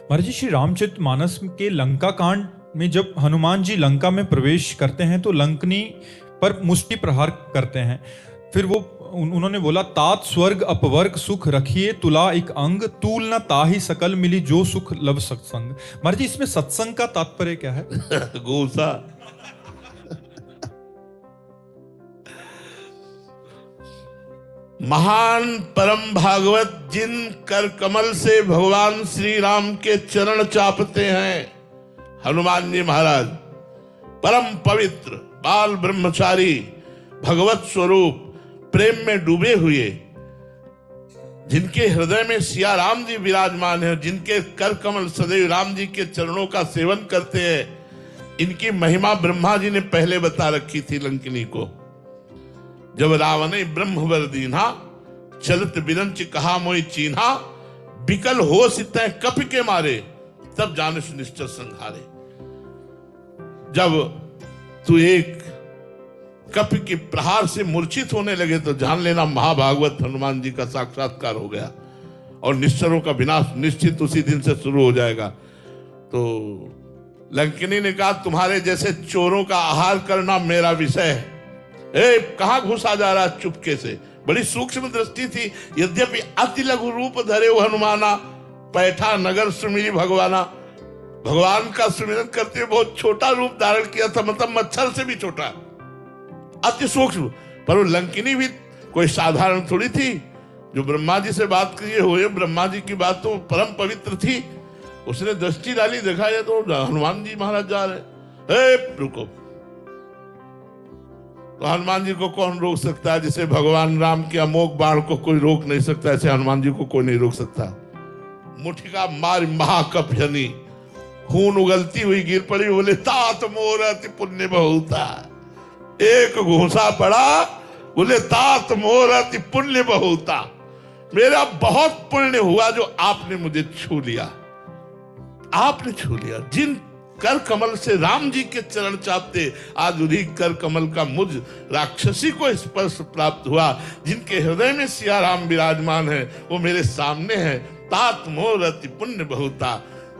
महाराज जी, श्री रामचरितमानस के लंका कांड में जब हनुमान जी लंका में प्रवेश करते हैं तो लंकनी पर मुष्टि प्रहार करते हैं। फिर वो उन्होंने बोला, तात स्वर्ग अपवर्ग सुख रखिए तुला एक अंग, तूल न ताहि सकल मिली जो सुख लव सत्संग। महाराज जी, इसमें सत्संग का तात्पर्य क्या है? गोसा। महान परम भागवत जिन कर कमल से भगवान श्री राम के चरण चापते हैं, हनुमान जी महाराज परम पवित्र बाल ब्रह्मचारी भगवत स्वरूप प्रेम में डूबे हुए, जिनके हृदय में सिया राम जी विराजमान है, जिनके कर कमल सदैव राम जी के चरणों का सेवन करते हैं, इनकी महिमा ब्रह्मा जी ने पहले बता रखी थी लंकिनी को। जब रावण ब्रह्म वर दीन्हा, चलत बिरंच कहा मोई चीन्हा, बिकल हो सितै कपि के मारे, तब जानिस निश्चर संहारे। जब तू एक कपि के प्रहार से मूर्छित होने लगे तो जान लेना महाभागवत हनुमान जी का साक्षात्कार हो गया और निश्चरों का विनाश निश्चित उसी दिन से शुरू हो जाएगा। तो लंकिनी ने कहा, तुम्हारे जैसे चोरों का आहार करना मेरा विषय है। कहां घुसा जा रहा चुपके से? बड़ी सूक्ष्म दृष्टि थी। यद्यपि अति लघु रूप धरे वो हनुमाना, पैठा नगर सुमिरी भगवाना, भगवान का सुमिरन करते हुए बहुत छोटा रूप धारण किया था, मतलब मच्छर से भी छोटा, अति सूक्ष्म। पर वो लंकिनी भी कोई साधारण थोड़ी थी। जो ब्रह्मा जी से बात किए हुए, ब्रह्मा जी की बात तो परम पवित्र थी। उसने दृष्टि डाली, देखा ये तो हनुमान जी महाराज जा रहे। रुको, तो हनुमान जी को कौन रोक सकता है? जिसे भगवान राम के अमोघ बाण को कोई रोक नहीं सकता, ऐसे हनुमान जी को कोई नहीं रोक सकता। मुठिका मार महाकपजनी, खून उगलती हुई गिर पड़ी, बोले तात मोर अति पुण्य बहुता। एक घूसा पड़ा, बोले तात मोर अति पुण्य बहुता, मेरा बहुत पुण्य हुआ जो आपने मुझे छू लिया, आपने छू लिया। जिन कर कमल से राम जी के चरण चापते, आज उन्हीं कर कमल का मुझ राक्षसी को स्पर्श प्राप्त हुआ। जिनके हृदय में सिया राम विराजमान है, वो मेरे सामने है। तात मोर अति पुण्य बहुता,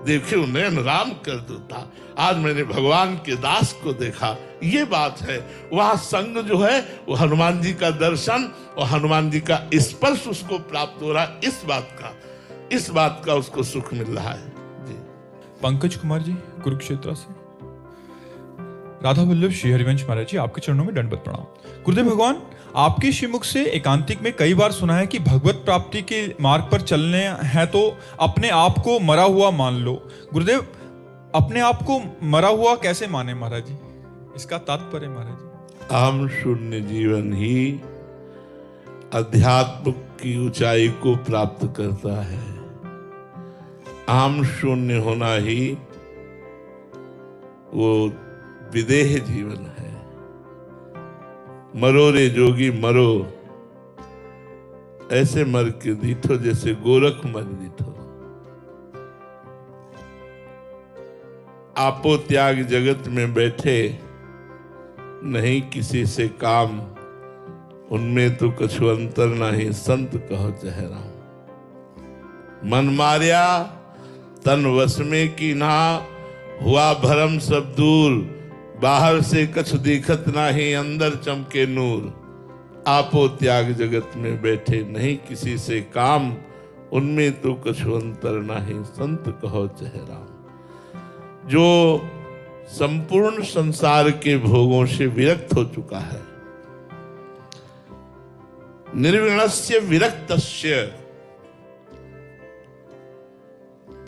देखे नयन राम कर दूता। आज मैंने भगवान के दास को देखा, ये बात है। वहां संग जो है वो हनुमान जी का दर्शन और हनुमान जी का स्पर्श उसको प्राप्त हो रहा है। इस बात का उसको सुख मिल रहा है। पंकज कुमार जी कुरुक्षेत्र से। राधा वल्लभ श्री हरिवंश महाराज जी, आपके चरणों में दंडवत प्रणाम। गुरुदेव भगवान, आपके श्रीमुख से एकांतिक में कई बार सुना है कि भगवत प्राप्ति के मार्ग पर चलने हैं तो अपने आप को मरा हुआ मान लो। गुरुदेव, अपने आप को मरा हुआ कैसे माने महाराज जी? इसका तात्पर्य महाराज जी। अहम शून्य जीवन ही अध्यात्म की ऊंचाई को प्राप्त करता है। आम शून्य होना ही वो विदेह जीवन है। मरो रे जोगी मरो, ऐसे मर के दीठो जैसे गोरख मर दीठो। आपो त्याग जगत में बैठे, नहीं किसी से काम, उनमें तो कछु अंतर नहीं, संत कहो चेहरा। मन मारिया तन वश में की ना, हुआ भरम सब दूर, बाहर से कछ दिखत नाही, अंदर चमके नूर। आपो त्याग जगत में बैठे, नहीं किसी से काम, उनमें तो कछु अंतर नाही, संत कहो चेहरा। जो संपूर्ण संसार के भोगों से विरक्त हो चुका है, निर्विणस्य विरक्तस्य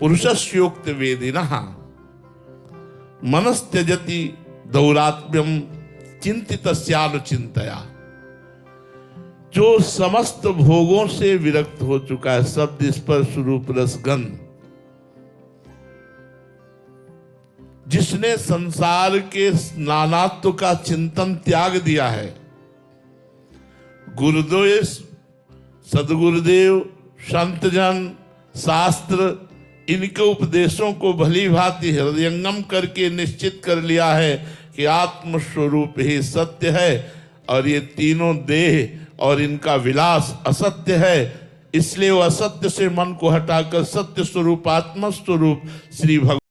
पुरुषस्योक्त वेदिनः, मनस्त्यजति दौरात्म्यम चिंतितस्यानुचिंतया। जो समस्त भोगों से विरक्त हो चुका है, शब्द स्पर्श रूप रसगंध, जिसने संसार के नानात्व का चिंतन त्याग दिया है, गुरुदेव सदगुरुदेव संतजन शास्त्र इनके उपदेशों को भली भांति हृदयंगम करके निश्चित कर लिया है कि आत्म स्वरूप ही सत्य है और ये तीनों देह और इनका विलास असत्य है, इसलिए वो असत्य से मन को हटाकर सत्य स्वरूप आत्म स्वरूप श्री भगवान